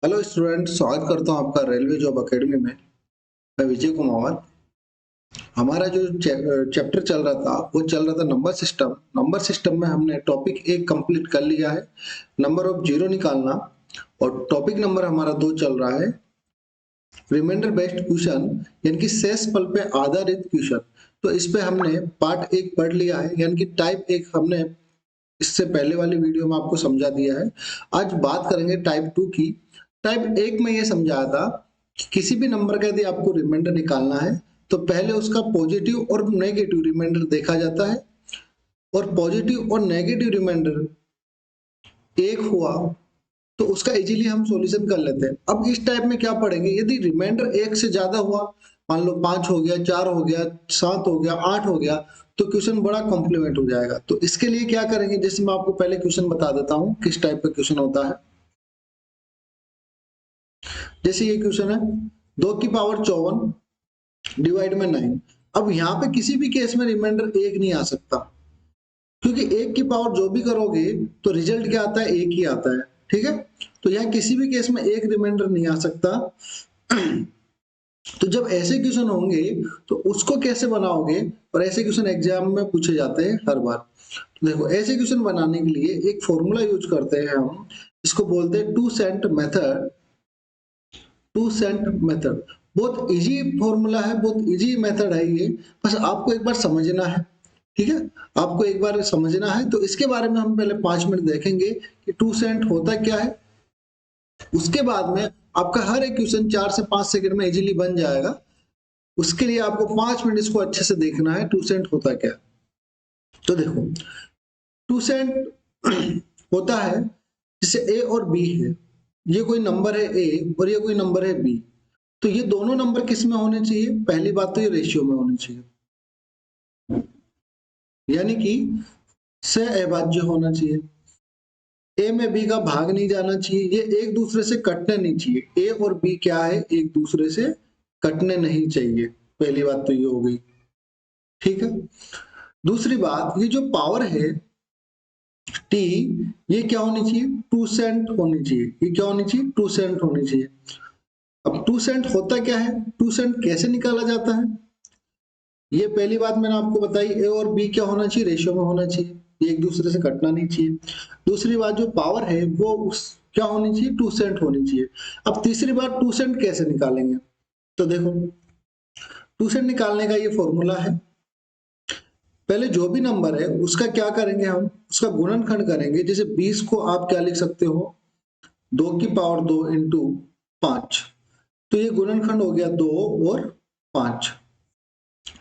Hello student, स्वागत करता हूं आपका रेलवे जॉब एकेडमी में। मैं विजय कुमार। हमारा जो चैप्टर चल रहा था वो चल रहा था नंबर सिस्टम में हमने टॉपिक 1 कंप्लीट कर लिया है, नंबर ऑफ जीरो निकालना। और टॉपिक नंबर हमारा 2 चल रहा है, रिमाइंडर बेस्ड क्वेश्चन, यानी कि शेष फल पे आधारित क्वेश्चन। तो इस पे हमने पार्ट 1 पढ़ लिया है, यानी कि टाइप 1 हमने इससे पहले वाली वीडियो में आपको समझा दिया है। आज बात करेंगे टाइप 2 की। टाइप 1 में ये समझाया था कि किसी भी नंबर का यदि आपको रिमाइंडर निकालना है तो पहले उसका पॉजिटिव और नेगेटिव रिमाइंडर देखा जाता है, और पॉजिटिव और नेगेटिव रिमाइंडर एक हुआ तो उसका इजीली हम सॉल्यूशन कर लेते हैं। अब इस टाइप में क्या पढ़ेंगे, यदि रिमाइंडर एक से ज्यादा हुआ, मान लो 5 हो गया, 4 हो गया, 7 हो गया, 8 हो गया, तो क्वेश्चन बड़ा कॉम्प्लीमेंट हो जाएगा। तो इसके लिए क्या करेंगे, जैसे मैं आपको पहले क्वेश्चन बता देता हूं किस टाइप का क्वेश्चन होता है। जैसे ये क्वेश्चन है, 2 की पावर 54 डिवाइड में 9। अब यहाँ पे किसी भी केस में रिमाइंडर एक नहीं आ सकता, क्योंकि एक की पावर जो भी करोगे तो रिजल्ट क्या आता है, एक ही आता है। ठीक है, तो यहाँ किसी भी केस में एक रिमाइंडर नहीं आ सकता। तो जब ऐसे क्वेश्चन होंगे तो उसको कैसे बनाओगे, और ऐसे क्वेश्चन एग्जाम में पूछे जाते हैं हर बार। तो देखो, ऐसे क्वेश्चन बनाने के लिए एक फॉर्मूला यूज करते हैं हम, इसको बोलते हैं two cent method. Two cent method बहुत इजी फॉर्मूला है, बहुत इजी मेथड है ये, बस आपको एक बार समझना है। ठीक है, आपको एक बार समझना है। तो इसके बारे में हम पहले 5 मिनट देखेंगे कि टू सेंट होता क्या है। उसके बाद में आपका हर एक क्वेश्चन 4 से 5 सेकंड में इजीली बन जाएगा। उसके लिए आपको 5 मिनट इसको अच्छे से देखना है, टू सेंट होता क्या। तो देखो, टू सेंट होता है जैसे ए और बी है, ये कोई नंबर है ए और ये कोई नंबर है बी। तो ये दोनों नंबर किस में होने चाहिए, पहली बात तो ये रेशियो में होने चाहिए, यानी कि सह अभाज्य होना चाहिए। ए में बी का भाग नहीं जाना चाहिए, ये एक दूसरे से कटने नहीं चाहिए। ए और बी क्या है, एक दूसरे से कटने नहीं चाहिए। पहली बात तो ये हो गई। ठीक है, दूसरी बात, ये जो पावर है टी, ये क्या होनी चाहिए, टू सेंट होनी चाहिए। ये क्या होनी चाहिए, टू सेंट होनी चाहिए। अब टू सेंट होता क्या है, टू सेंट कैसे निकाला जाता है, ये पहली बात मैंने आपको बताई। ए और बी क्या होना चाहिए, रेशियो में होना चाहिए, ये एक दूसरे से कटना नहीं चाहिए। दूसरी बात, जो पावर है वो उस क्या होनी चाहिए, टू सेंट होनी चाहिए। अब तीसरी बात, टू सेंट कैसे निकालेंगे। तो देखो, टू सेंट निकालने का ये फॉर्मूला है। पहले जो भी नंबर है उसका क्या करेंगे, हम उसका गुणनखंड करेंगे। जैसे 20 को आप क्या लिख सकते हो, 2 की पावर 2 इंटू 5। तो ये गुणनखंड हो गया 2 और 5।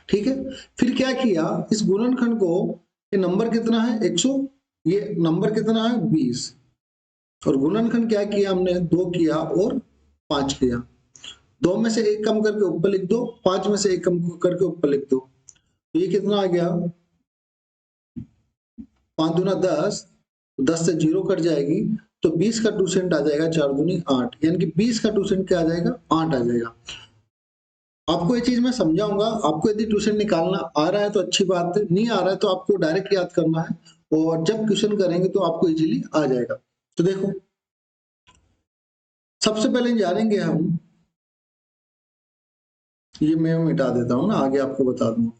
ठीक है, फिर क्या किया, इस गुणनखंड को, ये नंबर कितना है 100, ये नंबर कितना है 20, और गुणनखंड क्या किया हमने, 2 किया और 5 किया। 2 में से 1 कम करके ऊपर लिख दो, 5 में से 1 कम करके ऊपर लिख दो। तो ये कितना आ गया, 5 दूना 10, 10 से 0 कट जाएगी, तो 20 का 2 सेंट आ जाएगा, 4 दूनी 8, यानी कि 20 का 2 सेंट क्या आ जाएगा, 8 आ जाएगा। आपको ये चीज मैं समझाऊंगा। आपको यदि ट्यूशन निकालना आ रहा है तो अच्छी बात है, नहीं आ रहा है तो आपको डायरेक्ट याद करना है, और जब क्वेश्चन करेंगे तो आपको इजीली आ जाएगा। तो देखो, सबसे पहले जानेंगे हम, ये मैं मिटा देता हूं ना, आगे आपको बता दूंगा।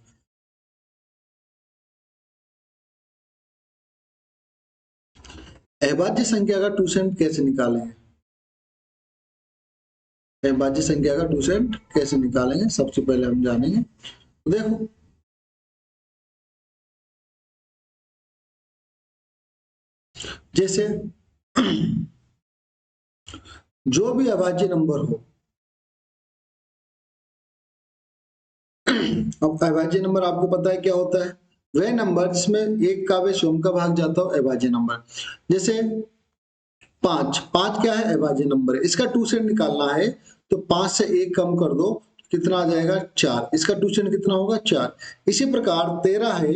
अभाज्य संख्या का 2 सेंट कैसे निकालेंगे, अभाज्य संख्या का 2 सेंट कैसे निकालेंगे, सबसे पहले हम जानेंगे। तो देखो, जैसे जो भी अभाज्य नंबर हो, अब अभाज्य नंबर आपको पता है क्या होता है, वह नंबर जिसमें एक का व स्वयं का भाग जाता हो, अभाज्य नंबर। जैसे 5, 5 क्या है, अभाज्य नंबर है, इसका 2 सेंट निकालना है। तो 5 से 1 कम कर दो, कितना आ जाएगा 4, इसका 2 सेंट कितना होगा 4। इसी प्रकार 13 है,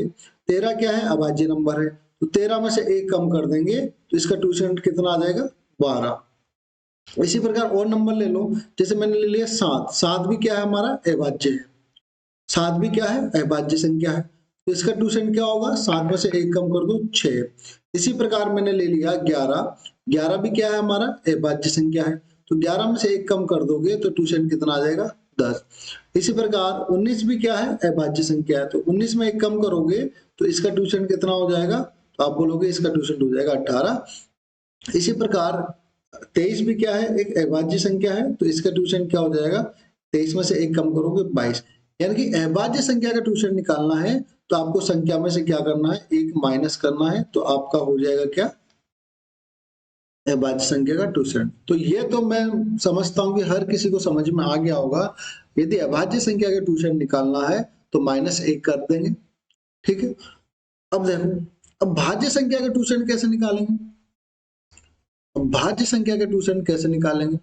13 क्या है, अभाज्य नंबर है, तो 13 में से 1 कम कर देंगे तो इसका 2 सेंट कितना आ जाएगा 12। इसी प्रकार और नंबर ले लो, जैसे मैंने ले लिया 7, 7 भी क्या है, हमारा अभाज्य है। 7 भी क्या है, अभाज्य संख्या है, तो इसका 2 सेंट क्या होगा, 7 में से 1 कम कर दो 6। इसी प्रकार मैंने ले लिया 11, 11 भी क्या है, हमारा अभाज्य संख्या है, तो 11 में से 1 कम कर दोगे तो ट्यूशन कितना आ जाएगा 10। इसी प्रकार 19 भी क्या है अभाज्य संख्या है, तो 19 में 1 कम करोगे तो इसका ट्यूशन कितना हो जाएगा, तो आप बोलोगे इसका ट्यूशन हो जाएगा 18। इसी प्रकार 23 भी क्या है एक अभाज्य संख्या है, तो इसका ट्यूशन क्या हो जाएगा, 23 में से 1 कम करोगे 22। यानी कि अभाज्य संख्या का ट्यूशन निकालना है तो आपको संख्या में से क्या करना है, 1 माइनस करना है, तो आपका हो जाएगा क्या अभाज्य संख्या का ट्यूशन। तो ये तो मैं समझता हूं कि हर किसी को समझ में आ गया होगा। यदि अभाज्य संख्या का ट्यूशन निकालना है तो -1 कर देंगे, ठीक है। अब देखो, अब भाज्य संख्या का ट्यूशन कैसे निकालेंगे, अब भाज्य संख्या का ट्यूशन कैसे निकालेंगे,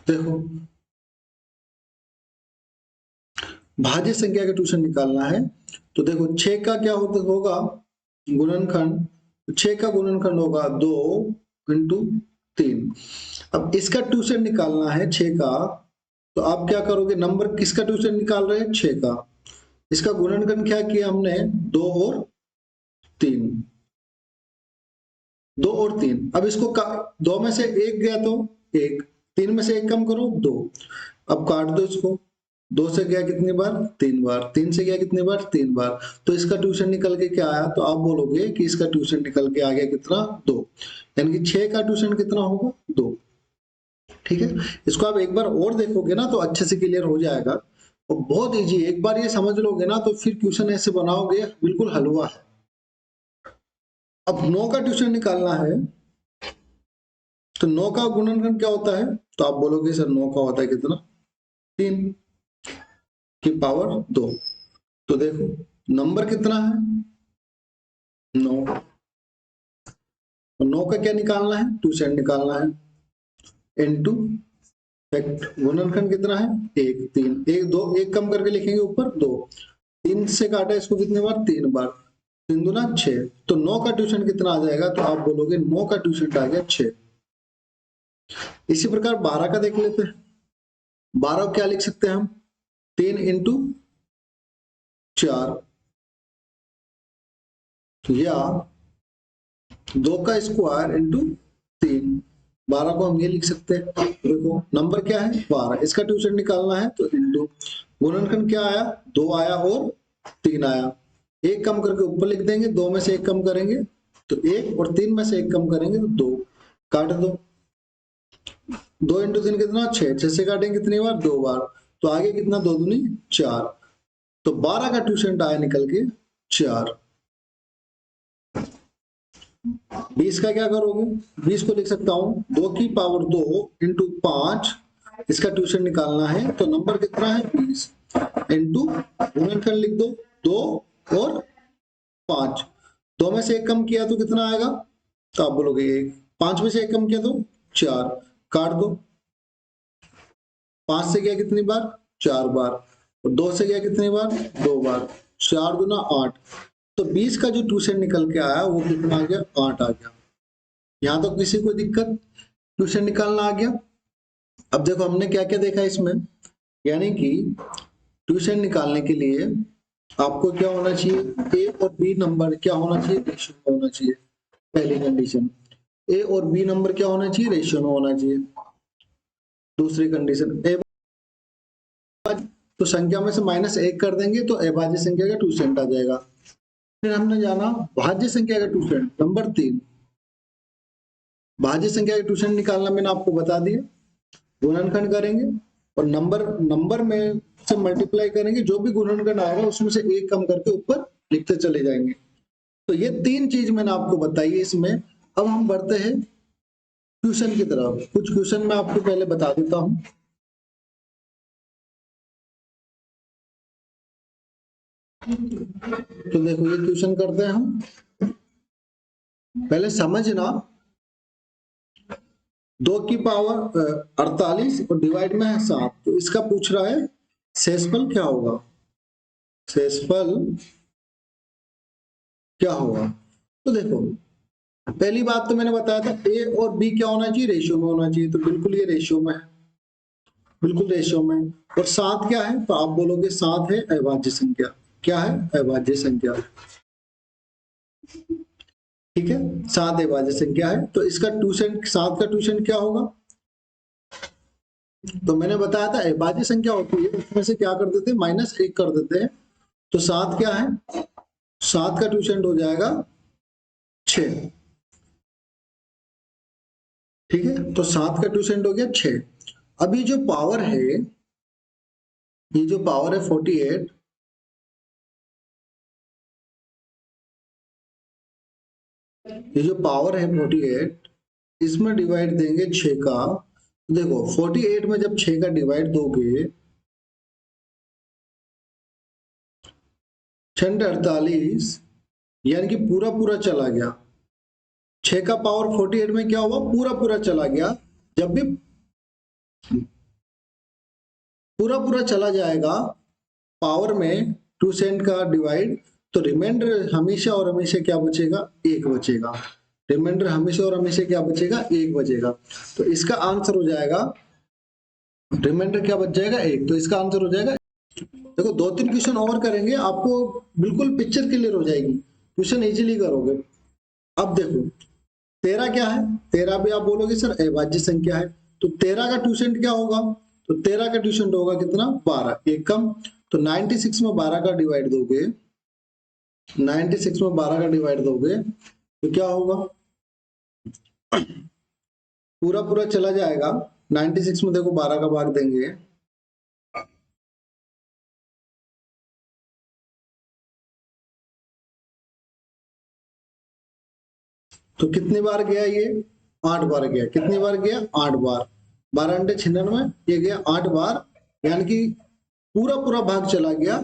देखो भाज्य संख्या का ट्यूशन निकालना है तो देखो 6 का क्या होगा गुणनखंड, 6 का गुणनखंड होगा 2 इंटू 3। अब इसका ट्यूशन निकालना है 6 का, तो आप क्या करोगे, नंबर किसका ट्यूशन निकाल रहे हैं 6 का, इसका गुणनखंड क्या किया हमने 2 और 3, 2 और 3। अब इसको 2 में से 1 गया तो 1, 3 में से 1 कम करो 2, अब काट दो इसको, 2 से गया कितनी बार 3 बार, 3 से गया कितनी बार 3 बार, तो इसका ट्यूशन निकल के क्या आया, तो आप बोलोगे कि इसका ट्यूशन निकल के आ गया कितना 2, यानी कि 6 का ट्यूशन कितना होगा 2, ठीक है। इसको आप एक बार और देखोगे ना तो अच्छे से क्लियर हो जाएगा, और बहुत इजी, एक बार ये समझ लोगे ना तो फिर क्वेश्चन ऐसे बनाओगे बिल्कुल हलवा है। अब 9 का ट्यूशन निकालना है तो 9 का गुणनखंड क्या होता है, तो आप बोलोगे सर 9 का होता है कितना 3 की पावर 2। तो देखो नंबर कितना है 9, तो 9 का क्या निकालना है ट्यूशन निकालना है, इनटू गुणनखंड कितना है 1, 3, 1 2 1 कम करके लिखेंगे ऊपर 2, 3 से काटा इसको कितने बार 3 बार, 3 दूना 6, तो 9 का ट्यूशन कितना आ जाएगा, तो आप बोलोगे 9 का ट्यूशन आ गया 6। इसी प्रकार 12 का देख लेते हैं, 12 क्या लिख सकते हैं हम 3 इंटू 4 या 2 का स्क्वायर इंटू 3, 12 को हम ये लिख सकते हैं। देखो नंबर क्या है 12, इसका ट्यूशन निकालना है तो इंटू गुणनखंड क्या आया 2 आया और 3 आया, 1 कम करके ऊपर लिख देंगे, 2 में से 1 कम करेंगे तो 1 और 3 में से 1 कम करेंगे तो 2, काट दो, 2 इंटू 3 कितना 6, 6 से काटेंगे कितनी बार 2 बार, तो आगे कितना 2 दूनी 4, तो 12 का ट्यूशन आया निकल के 4। 20 का क्या करोगे, 20 को लिख सकता हूं 2 की पावर 2 इंटू 5, इसका ट्यूशन निकालना है तो नंबर कितना है 20, इंटू गुणनखंड लिख दो 2 और 5, 2 में से 1 कम किया तो कितना आएगा, तो आप बोलोगे 1, 5 में से 1 कम किया तो 4, काट दो, 5 से गया कितनी बार 4 बार, और 2 से गया कितनी बार 2 बार, 4 दूना 8, तो 20 का जो ट्यूशन निकल के आया वो कितना आ गया 8 आ गया। यहां तो किसी को दिक्कत, ट्यूशन निकालना आ गया। अब देखो हमने क्या क्या देखा इसमें, यानी कि ट्यूशन निकालने के लिए आपको क्या होना चाहिए, ए और बी नंबर क्या होना चाहिए रेशियो में होना चाहिए, पहली कंडीशन। ए और बी नंबर क्या होना चाहिए रेशियो में होना चाहिए। दूसरी कंडीशन ए, तो संख्या में से -1 कर देंगे तो अभाज्य संख्या का ट्यूशन आ जाएगा। फिर हमने जाना भाज्य संख्या का ट्यूशन नंबर 3, भाज्य संख्या का ट्यूशन निकालना मैंने आपको बता दिया, गुणनखंड करेंगे और नंबर में से मल्टीप्लाई करेंगे, जो भी गुणनखंड आएगा उसमें से 1 कम करके ऊपर लिखते चले जाएंगे। तो ये 3 चीज मैंने आपको बताई है इसमें। अब हम बढ़ते हैं ट्यूशन की तरफ, कुछ क्वेश्चन मैं आपको पहले बता देता हूं। तो देखो ये क्वेश्चन करते हैं हम, पहले समझना 2 की पावर 48 और डिवाइड में है 7, तो इसका पूछ रहा है शेषफल क्या होगा, शेषफल क्या होगा। तो देखो पहली बात तो मैंने बताया था ए और बी क्या होना चाहिए रेशियो में होना चाहिए, तो बिल्कुल ये रेशियो में है, बिल्कुल रेशियो में। और 7 क्या है, तो आप बोलोगे 7 है अभाज्य संख्या, क्या है अभाज्य संख्या। ठीक है, 7 अभाज्य संख्या है, तो इसका ट्यूशन 7 का ट्यूशन क्या होगा? तो मैंने बताया था अभाज्य संख्या होती है उसमें से क्या कर देते हैं, -1 कर देते हैं। तो 7 क्या है, 7 का ट्यूशन हो जाएगा 6। ठीक है, तो 7 का ट्यूशन हो गया 6। अभी जो पावर है, ये जो पावर है 48, ये जो पावर है 48, इसमें डिवाइड देंगे 6 का। देखो 48 में जब 6 का डिवाइड दोगे, 6×48 यानी कि पूरा पूरा चला गया। 6 का पावर 48 में क्या हुआ, पूरा पूरा चला गया। जब भी पूरा पूरा चला जाएगा पावर में 2 सेंट का डिवाइड, तो रिमाइंडर हमेशा और हमेशा क्या बचेगा, 1 बचेगा। रिमाइंडर हमेशा और हमेशा क्या बचेगा, 1 बचेगा। तो इसका आंसर हो जाएगा, रिमाइंडर क्या बच जाएगा, 1। तो इसका आंसर हो जाएगा। देखो 2-3 क्वेश्चन और करेंगे, आपको बिल्कुल पिक्चर क्लियर हो जाएगी, क्वेश्चन इजीली करोगे। अब देखो 13 क्या है, 13 भी आप बोलोगे सर अभाज्य संख्या है, तो 13 का ट्यूशन क्या होगा, तो 13 का ट्यूशन होगा कितना, 12, एक कम। तो 96 में 12 का डिवाइड दोगे, 96 में 12 का डिवाइड दोगे तो क्या होगा, पूरा पूरा चला जाएगा। 96 में देखो 12 का भाग देंगे, तो कितनी बार गया ये, 8 बार गया। कितनी बार गया, 8 बार। 12 × 96, ये गया 8 बार, यानी कि पूरा पूरा भाग चला गया।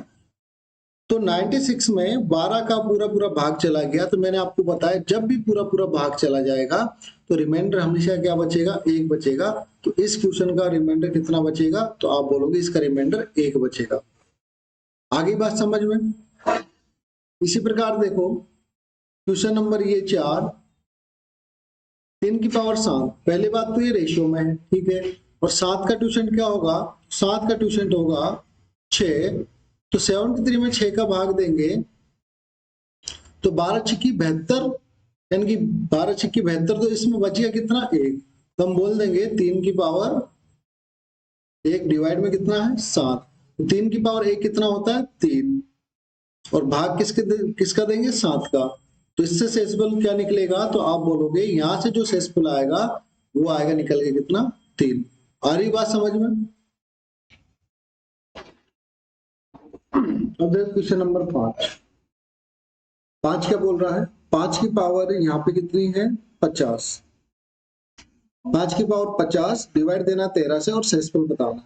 तो 96 में 12 का पूरा पूरा भाग चला गया। तो मैंने आपको बताया जब भी पूरा पूरा भाग चला जाएगा तो रिमाइंडर हमेशा क्या बचेगा, 1 बचेगा। तो इस क्वेश्चन का रिमाइंडर कितना बचेगा, तो आप बोलोगे इसका रिमाइंडर 1 बचेगा। आगे बात समझ में। इसी प्रकार देखो क्वेश्चन नंबर ये 4, 3 की पावर 7। पहली बात तो ये रेशियो में है, ठीक है। और 7 का ट्यूशन क्या होगा, 7 का ट्यूशन होगा 6। तो 73 में 6 का भाग देंगे तो 12 छिक्की 72, यानी कि 12 छिक्की 72। तो इसमें बचिया कितना, 1। तो हम बोल देंगे 3 की पावर 1 डिवाइड में कितना है, 7। तो 3 की पावर 1 कितना होता है, 3। और भाग किसका देंगे, 7 का। तो इससे शेषफल क्या निकलेगा, तो आप बोलोगे यहां से जो शेषफल आएगा वो आएगा निकल के कितना, 3। आ रही बात समझ में। अब देखो क्वेश्चन नंबर 5। 5 क्या बोल रहा है, 5 की पावर यहाँ पे कितनी है, 50। 5 की पावर 50 डिवाइड देना 13 से और शेषफल बताना।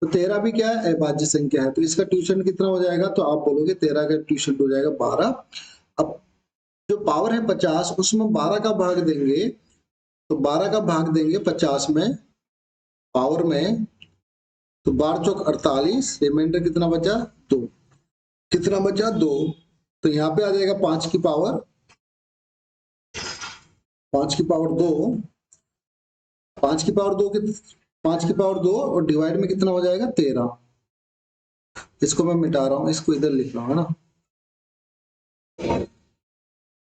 तो 13 भी क्या है, अभाज्य संख्या है। तो इसका ट्यूशन कितना हो जाएगा, तो आप बोलोगे 13 का ट्यूशन हो जाएगा 12। अब जो पावर है 50, उसमें 12 का भाग देंगे, तो 12 का भाग देंगे 50 में पावर में, तो 12 चौक 48, रिमाइंडर कितना बचा, 2। कितना बचा, 2। तो यहाँ पे आ जाएगा 5 की पावर 2, 5 की पावर 2 5 की पावर 2 और डिवाइड में कितना हो जाएगा, 13। इसको मैं मिटा रहा हूं, इसको इधर लिख रहा हूं, है ना।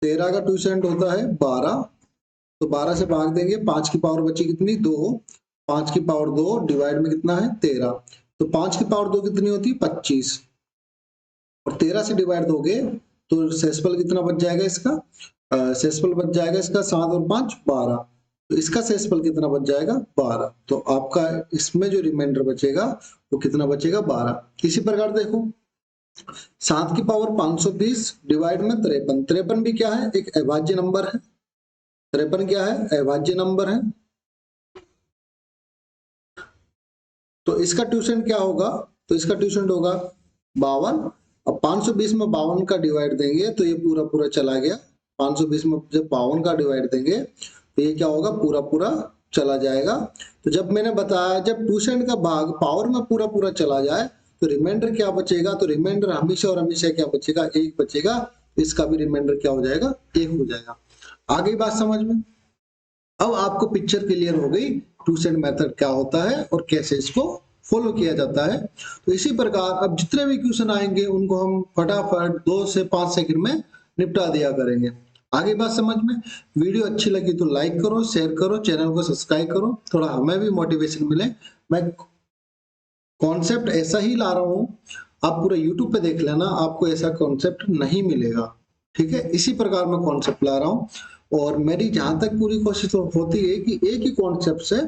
13 का ट्यूशन होता है 12, तो 12 से भाग देंगे, 5 की पावर बची कितनी, 2। 5 की पावर 2 डिवाइड में कितना है, 13। तो 5 की पावर 2 कितनी होती है, 25। और 13 से डिवाइड दोगे तो शेषफल कितना बच जाएगा इसका, शेषफल बच जाएगा इसका 7 और 5 12। तो इसका शेषफल कितना बच जाएगा, 12। तो आपका इसमें जो रिमाइंडर बचेगा वो कितना बचेगा, 12। इसी प्रकार देखो 7 की पावर 520 डिवाइड में 53। 53 भी क्या है, एक अभाज्य नंबर है। 53 क्या है, अभाज्य नंबर है। तो इसका ट्यूशन क्या होगा, तो इसका ट्यूशन होगा 52। अब 520 में 52 का डिवाइड देंगे तो ये पूरा पूरा चला गया। 520 में जब 52 का डिवाइड देंगे तो ये क्या होगा, पूरा पूरा चला जाएगा। तो जब मैंने बताया जब ट्यूशन का भाग पावर में पूरा पूरा चला जाए तो रिमाइंडर क्या बचेगा, तो रिमाइंडर हमेशा और हमेशा क्या बचेगा, 1 बचेगा। इसका भी रिमाइंडर क्या हो जाएगा, 1 हो जाएगा। आगे बात समझ में। अब आपको पिक्चर क्लियर हो गई ट्यूशन मेथड क्या होता है और कैसे इसको फॉलो किया जाता है। तो इसी प्रकार अब जितने भी क्वेश्चन आएंगे उनको हम फटाफट 2 से 5 सेकंड में निपटा दिया करेंगे। आगे बात समझ में? वीडियो अच्छी लगी तो लाइक करो, शेयर करो, चैनल को सब्सक्राइब करो, थोड़ा हमें भी मोटिवेशन मिले। मैं कॉन्सेप्ट ऐसा ही ला रहा हूँ, आप पूरा यूट्यूब पे देख लेना, आपको ऐसा कॉन्सेप्ट नहीं मिलेगा। ठीक है, इसी प्रकार मैं कॉन्सेप्ट ला रहा हूँ, और मेरी जहां तक पूरी कोशिश होती है कि एक ही कॉन्सेप्ट से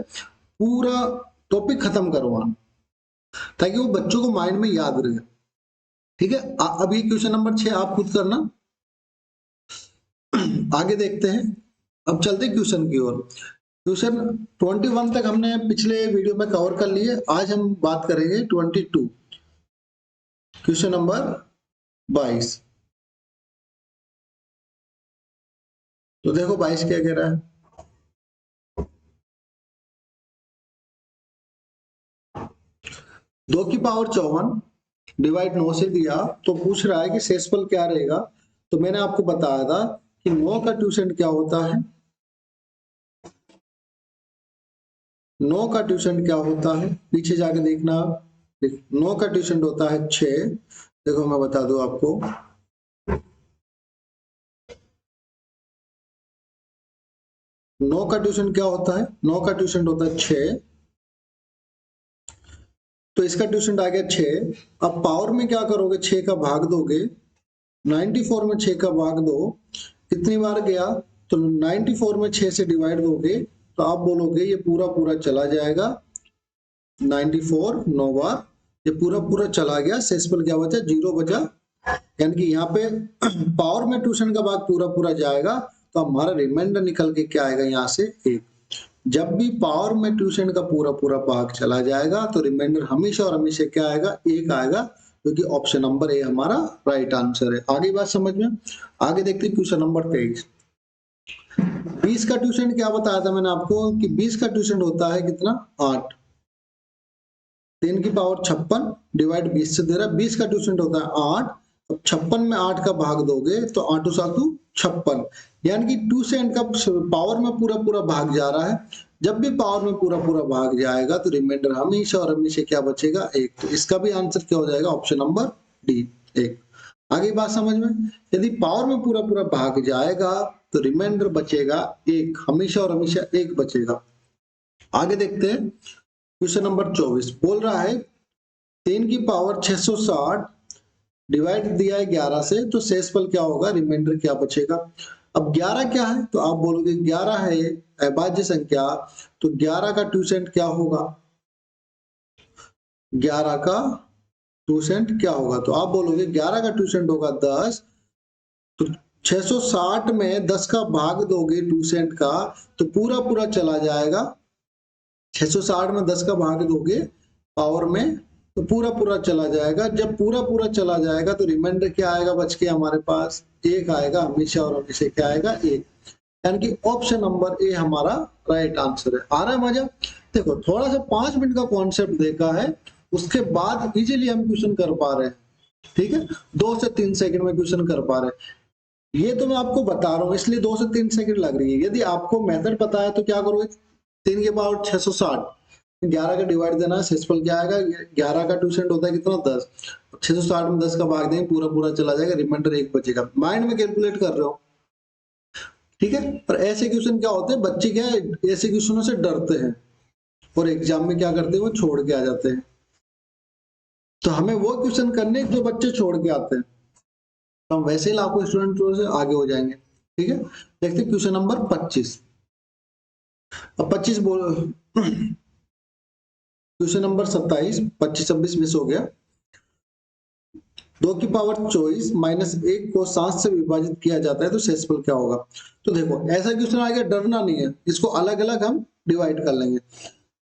पूरा टॉपिक खत्म करवाना, ताकि वो बच्चों को माइंड में याद रहे। ठीक है, अब ये क्वेश्चन नंबर 6 आप खुद करना। आगे देखते हैं, अब चलते क्वेश्चन की ओर। क्वेश्चन 21 तक हमने पिछले वीडियो में कवर कर लिए, आज हम बात करेंगे 22, क्वेश्चन नंबर 22। तो देखो 22 क्या कह रहा है। 2 की पावर 54 डिवाइड 9 से दिया, तो पूछ रहा है कि शेषफल क्या रहेगा। तो मैंने आपको बताया था कि 9 का ट्यूसेंट क्या होता है, 9 का ट्यूसेंट क्या होता है, पीछे जाके देखना। 9 का ट्यूसेंट होता है 6। देखो मैं बता दूं आपको, 9 का ट्यूसेंट क्या होता है, 9 का ट्यूसेंट होता है 6। तो इसका ट्यूसेंट आ गया 6। अब पावर में क्या करोगे, 6 का भाग दोगे, 94 में 6 का भाग दो, कितनी बार गया, तो 94 में 6 से डिवाइड दोगे, तो आप बोलोगे ये पूरा पूरा चला जाएगा, 94 9 बार, ये पूरा पूरा चला गया, शेषफल क्या बचा, 0 बचा। यानी कि यहाँ पे पावर में ट्यूशन का भाग पूरा पूरा जाएगा, तो हमारा रिमाइंडर निकल के क्या आएगा, यहाँ से 1। जब भी पावर में ट्यूशन का पूरा पूरा भाग चला जाएगा, तो रिमाइंडर हमेशा और हमेशा क्या आएगा, 1 आएगा, क्योंकि ऑप्शन नंबर ए हमारा राइट आंसर है। आगे बात समझ में? आगे देखते हैं क्वेश्चन नंबर 23। 20 का ट्यूशन क्या बताया था मैंने आपको, कि 20 का ट्यूशन होता है कितना, 8। 3 की पावर 56 डिवाइड 20 से दे रहा है, 20 का ट्यूसेंट होता है 8। अब 56 में 8 का भाग दोगे, तो 8 सातु 56, यानी कि ट्यूसेंट का पावर में पूरा पूरा भाग जा रहा है। जब भी पावर में पूरा पूरा भाग जाएगा, तो रिमाइंडर हमेशा और हमेशा क्या बचेगा, 1। तो इसका भी आंसर क्या हो जाएगा, ऑप्शन नंबर डी, 1। आगे बात समझ में? यदि पावर में पूरा पूरा भाग जाएगा, तो रिमाइंडर बचेगा 1, हमेशा और हमेशा 1 बचेगा। आगे देखते हैं, क्वेश्चन नंबर 24 बोल रहा है 3 की पावर 660 डिवाइड दिया है 11 से, तो शेषफल क्या होगा, रिमाइंडर क्या बचेगा। अब 11 क्या है, तो आप बोलोगे 11 है अभाज्य संख्या, तो 11 का ट्यूसेंट क्या होगा, 11 का ट्यूसेंट क्या होगा, तो आप बोलोगे 11 का ट्यूसेंट होगा 10। तो 660 में 10 का भाग दोगे ट्यूसेंट का, तो पूरा पूरा चला जाएगा। 660 में 10 का भाग दोगे पावर में, तो पूरा पूरा चला जाएगा। जब पूरा पूरा चला जाएगा, तो रिमाइंडर क्या आएगा बच के हमारे पास, 1 आएगा, हमेशा और हमेशा क्या आएगा, 1। यानी कि ऑप्शन नंबर ए हमारा राइट आंसर है। आ रहा है मजा? देखो थोड़ा सा 5 मिनट का कॉन्सेप्ट देखा है, उसके बाद इजीली हम क्वेश्चन कर पा रहे हैं। ठीक है, 2 से 3 सेकंड में क्वेश्चन कर पा रहे हैं। ये तो मैं आपको बता रहा हूँ, इसलिए 2 से 3 सेकंड लग रही है। यदि आपको मेथड पता है, तो क्या करोगे, 3 की पावर 660, 11 का डिवाइड देना है, शेषफल क्या आएगा, 11 का ट्यूसेंट होता है कितना, 10। 660 में 10 का भाग देंगे, पूरा पूरा चला जाएगा, रिमाइंडर 1 बचेगा। माइंड में कैलकुलेट कर रहे हो, ठीक है। पर ऐसे क्वेश्चन क्या होते हैं, बच्चे क्या है, ऐसे क्वेश्चनों से डरते हैं, और एग्जाम में क्या करते हैं, वो छोड़ के आ जाते हैं। तो हमें वो क्वेश्चन करने जो बच्चे छोड़ के आते हैं, तो हम वैसे ही लाखों स्टूडेंट से आगे हो जाएंगे। ठीक है, देखते हैं क्वेश्चन नंबर 25। अब 25 बोल क्वेश्चन नंबर 27, 25 26 मिस हो गया। 2 की पावर 24 माइनस 1 को 7 से विभाजित किया जाता है, तो शेषफल क्या होगा। तो देखो ऐसा क्वेश्चन आ गया, डरना नहीं है, इसको अलग अलग हम डिवाइड कर लेंगे।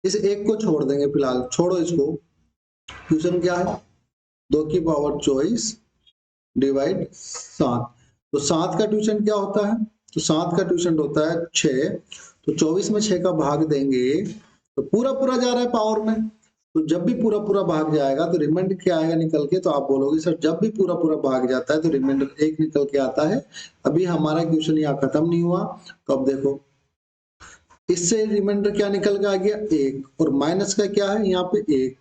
इस 1 को छोड़ देंगे फिलहाल, छोड़ो इसको। क्वेश्चन क्या है, 2 की पावर 24 डिवाइड 7। तो 7 का ट्यूशन क्या होता है, तो 7 का ट्यूशन होता है 6। तो 24 में 6 का भाग देंगे, तो पूरा पूरा जा रहा है पावर में। तो जब भी पूरा पूरा भाग जाएगा, तो रिमाइंडर क्या आएगा निकल के, तो आप बोलोगे सर जब भी पूरा पूरा भाग जाता है, तो रिमाइंडर 1 निकल के आता है। अभी हमारा क्वेश्चन यहाँ खत्म नहीं हुआ, तो अब देखो इससे रिमाइंडर क्या निकल के आ गया, 1, और माइनस का क्या है यहाँ पे 1,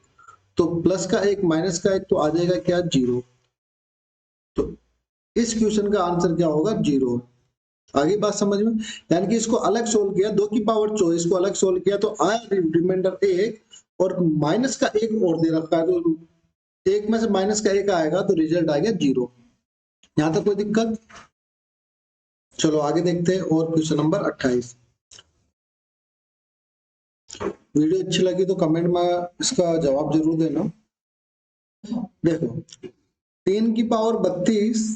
तो प्लस का 1 माइनस का 1, तो आ जाएगा क्या, 0। तो इस क्वेश्चन का आंसर क्या होगा, 0। आगे बात समझ में, यानी कि इसको अलग सोल्व किया, 2 की पावर 24 को अलग सोल्व किया तो आया रिमाइंडर 1 और माइनस का 1 और दे रखा है, तो 1 में से माइनस का 1 आएगा तो रिजल्ट आ गया 0। यहां तक कोई दिक्कत? चलो आगे देखते हैं और क्वेश्चन नंबर 28। वीडियो अच्छी लगी तो कमेंट में इसका जवाब जरूर देना। देखो 3 की पावर 32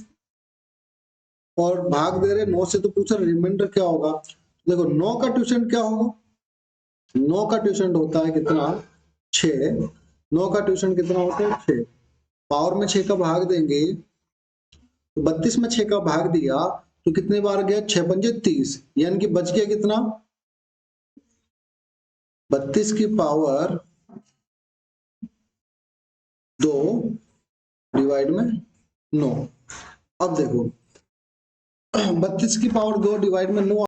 और भाग दे रहे 9 से, तो पूछा रिमाइंडर क्या होगा। देखो 9 का ट्यूशन क्या होगा, 9 का ट्यूशन होता है कितना, 6। 9 का ट्यूशन कितना होता है, 6। पावर में 6 का भाग देंगे तो 32 में 6 का भाग दिया तो कितने बार गया, 6 पंजे 30, यानी कि बच गया कितना, 32 की पावर 2 डिवाइड में 9। अब देखो 32 की पावर 2 डिवाइड में 9,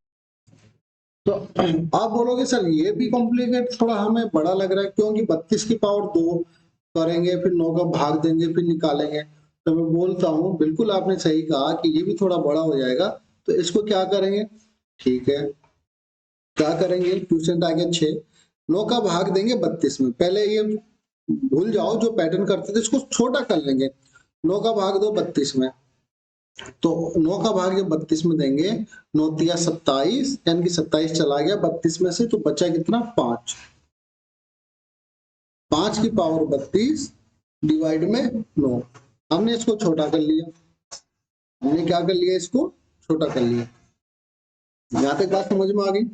तो आप बोलोगे सर ये भी कॉम्प्लिकेट थोड़ा हमें बड़ा लग रहा है, क्योंकि 32 की पावर 2 करेंगे फिर 9 का भाग देंगे फिर निकालेंगे। तो मैं बोलता हूँ बिल्कुल आपने सही कहा कि ये भी थोड़ा बड़ा हो जाएगा, तो इसको क्या करेंगे, ठीक है क्या करेंगे, ट्यूशन आ गया 6, 9 का भाग देंगे 32 में। पहले ये भूल जाओ जो पैटर्न करते थे, इसको छोटा कर लेंगे। 9 का भाग दो 32 में, तो 9 का भाग जब 32 में देंगे, 9 तिया 27, यानी कि 27 चला गया 32 में से, तो बचा कितना, 5। 5 की पावर 32 डिवाइड में 9। हमने इसको छोटा कर लिया, हमने क्या कर लिया, इसको छोटा कर लिया। यहां तक बात समझ में आ गई।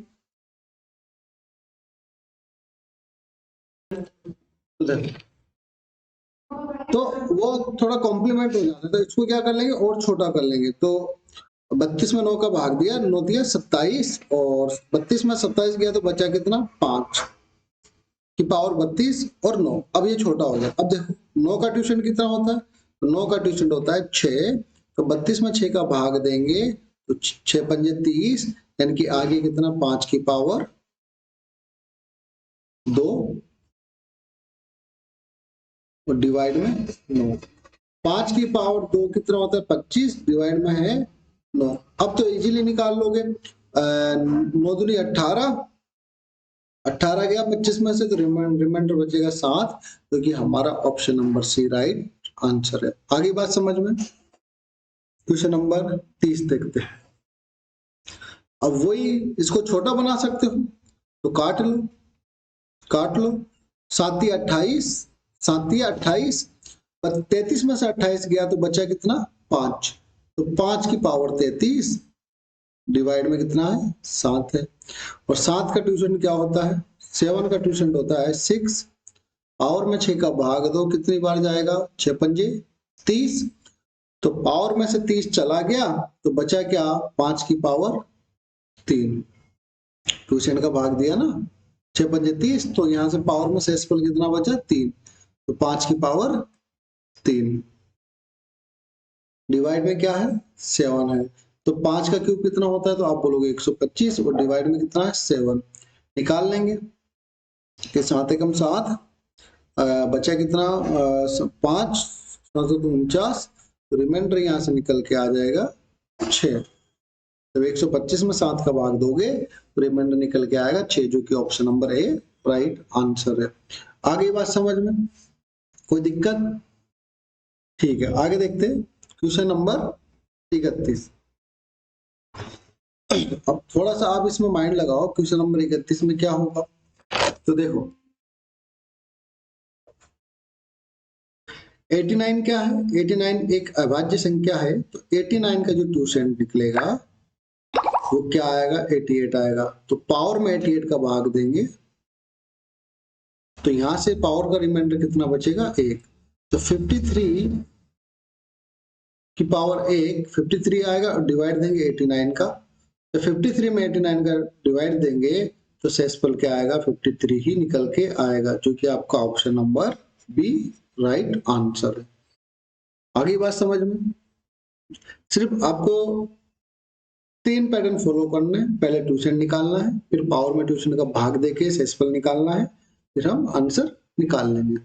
तो वो थोड़ा कॉम्प्लीमेंट हो जाता है, तो इसको क्या कर लेंगे और छोटा कर लेंगे। तो 32 में 9 का भाग दिया, 9 दिया 27, और 32 में 27 गया तो बचा कितना, 5 की पावर 32 और 9। अब ये छोटा हो गया। अब देखो 9 का ट्यूशन कितना होता है, तो 9 का ट्यूशन होता है 6, तो 32 में 6 का भाग देंगे तो 6 पंजे 30, यानी कि आगे कितना, 5 की पावर 2 और डिवाइड में 9। 5 की पावर 2 कितना होता है, 25 डिवाइड में है 9। अब तो इजीली निकाल लोगे, 9 दूनी 18, 18 गया 25 में से, तो रिमाइंडर बचेगा 7, जो कि हमारा option number C right answer है। आगे बात समझ में। क्वेश्चन नंबर 30 देखते हैं। अब वही इसको छोटा बना सकते हो, तो काट लो, काट लो। 7 28, 7 28, 33 में से 28 गया तो बचा कितना, 5, तो 5 की पावर 33 डिवाइड में कितना है, 7 है। और 7 का ट्यूशन क्या होता है, 7 का ट्यूशन होता है 6। पावर में 6 का भाग दो, कितनी बार जाएगा, 6 पंजे 30, तो पावर में से 30 चला गया तो बचा क्या, 5 की पावर 3। ट्यूशन का भाग दिया ना, 6 पंजे 30, तो यहां से पावर में शेषफल कितना बचा, 3, तो 5 की पावर 3 डिवाइड में क्या है, 7 है। तो 5 का क्यूब कितना होता है, तो आप बोलोगे 125, और डिवाइड में कितना है, 7। निकाल लेंगे कि 7 एकम 7, बचा कितना, 5, 49, तो रिमाइंडर यहां से निकल के आ जाएगा 6। जब 125 में 7 का भाग दोगे तो रिमाइंडर निकल के आएगा 6, जो कि option number A right answer है। आगे बात समझ में, कोई दिक्कत? ठीक है आगे देखते हैं क्वेश्चन नंबर 31। अब थोड़ा सा आप इसमें माइंड लगाओ, क्वेश्चन नंबर 31 में क्या होगा। तो देखो 89 क्या है, 89 एक अभाज्य संख्या है, तो 89 का जो ट्यूशन निकलेगा वो क्या आएगा, 88 आएगा। तो पावर में 88 का भाग देंगे तो यहां से पावर का रिमाइंडर कितना बचेगा, 1। तो 53 की पावर 1, 53 आएगा, और डिवाइड देंगे 89 का, तो 53 में 89 का डिवाइड देंगे तो शेषफल क्या आएगा, 53 ही निकल के आएगा, जो कि आपका option number B right answer है। आगे बात समझ में, सिर्फ आपको 3 पैटर्न फॉलो करने हैं। पहले ट्यूशन निकालना है, फिर पावर में ट्यूशन का भाग देके शेषफल निकालना है, फिर हम आंसर निकाल लेंगे।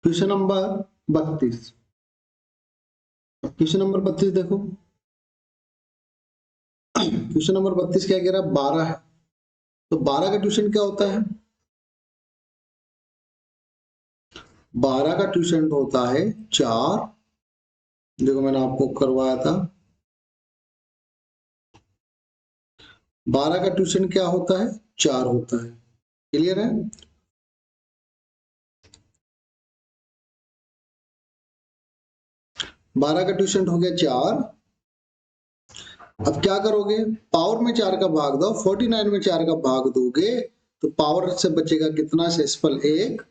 Question number 32। क्वेश्चन नंबर 32 देखो, क्वेश्चन नंबर 32 क्या कह रहा है, 12 है, तो 12 का ट्यूशन क्या होता है, 12 का ट्यूशन होता है 4, देखो मैंने आपको करवाया था, 12 का ट्यूशन क्या होता है, 4 होता है, क्लियर है। 12 का ट्यूशन हो गया 4। अब क्या करोगे, पावर में 4 का भाग दो, 49 में 4 का भाग दोगे तो पावर से बचेगा कितना, शेषफल 1,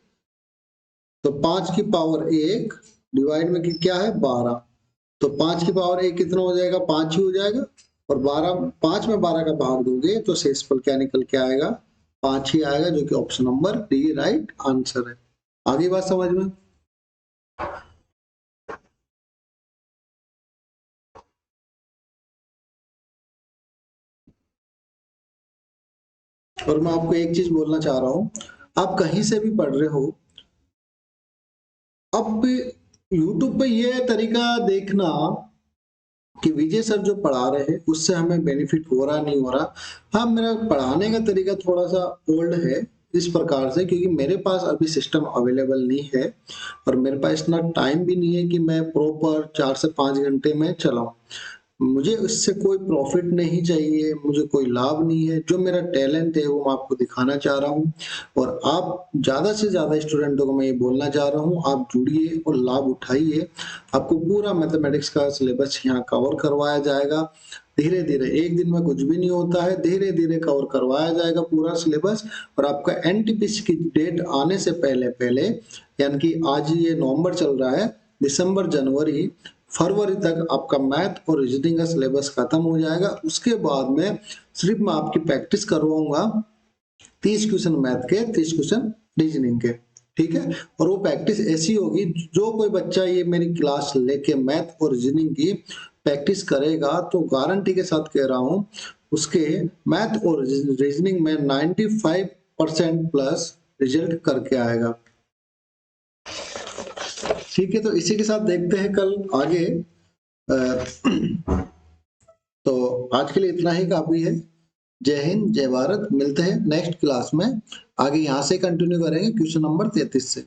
तो 5 की पावर 1 डिवाइड में क्या है 12, तो 5 की पावर 1 कितना हो जाएगा, 5 ही हो जाएगा, और 5 में 12 का भाग दोगे तो शेषफल क्या निकल के आएगा, 5 ही आएगा, जो कि option number D right answer है। आगे बात समझ में। और मैं आपको एक चीज बोलना चाह रहा हूं, आप कहीं से भी पढ़ रहे हो, अब यूट्यूब पे ये तरीका देखना कि विजय सर जो पढ़ा रहे हैं उससे हमें बेनिफिट हो रहा नहीं हो रहा। हाँ, मेरा पढ़ाने का तरीका थोड़ा सा ओल्ड है इस प्रकार से, क्योंकि मेरे पास अभी सिस्टम अवेलेबल नहीं है और मेरे पास इतना टाइम भी नहीं है कि मैं प्रॉपर 4 से 5 घंटे में चलाऊं। मुझे इससे कोई प्रॉफिट नहीं चाहिए, मुझे कोई लाभ नहीं है, जो मेरा टैलेंट है वो मैं आपको दिखाना चाह रहा हूँ। और आप ज्यादा से ज्यादा स्टूडेंटों को मैं ये बोलना चाह रहा हूँ, आप जुड़िए और लाभ उठाइए। आपको पूरा मैथमेटिक्स का सिलेबस यहाँ कवर करवाया जाएगा, धीरे धीरे, एक दिन में कुछ भी नहीं होता है, धीरे धीरे कवर करवाया जाएगा पूरा सिलेबस। और आपका एनटीपीसी की डेट आने से पहले पहले, यानी कि आज ये नवंबर चल रहा है, दिसंबर जनवरी फरवरी तक आपका मैथ और रीजनिंग का सिलेबस खत्म हो जाएगा। उसके बाद में सिर्फ मैं आपकी प्रैक्टिस करवाऊंगा 30 क्वेश्चन मैथ के, 30 क्वेश्चन रीजनिंग के, ठीक है। और वो प्रैक्टिस ऐसी होगी, जो कोई बच्चा ये मेरी क्लास लेके मैथ और रीजनिंग की प्रैक्टिस करेगा तो गारंटी के साथ कह रहा हूं, उसके मैथ और रीजनिंग में 95% प्लस रिजल्ट करके आएगा। ठीक है, तो इसी के साथ देखते हैं कल आगे। तो आज के लिए इतना ही काफी है। जय हिंद, जय भारत, मिलते हैं नेक्स्ट क्लास में, आगे यहाँ से कंटिन्यू करेंगे क्वेश्चन नंबर 33 से।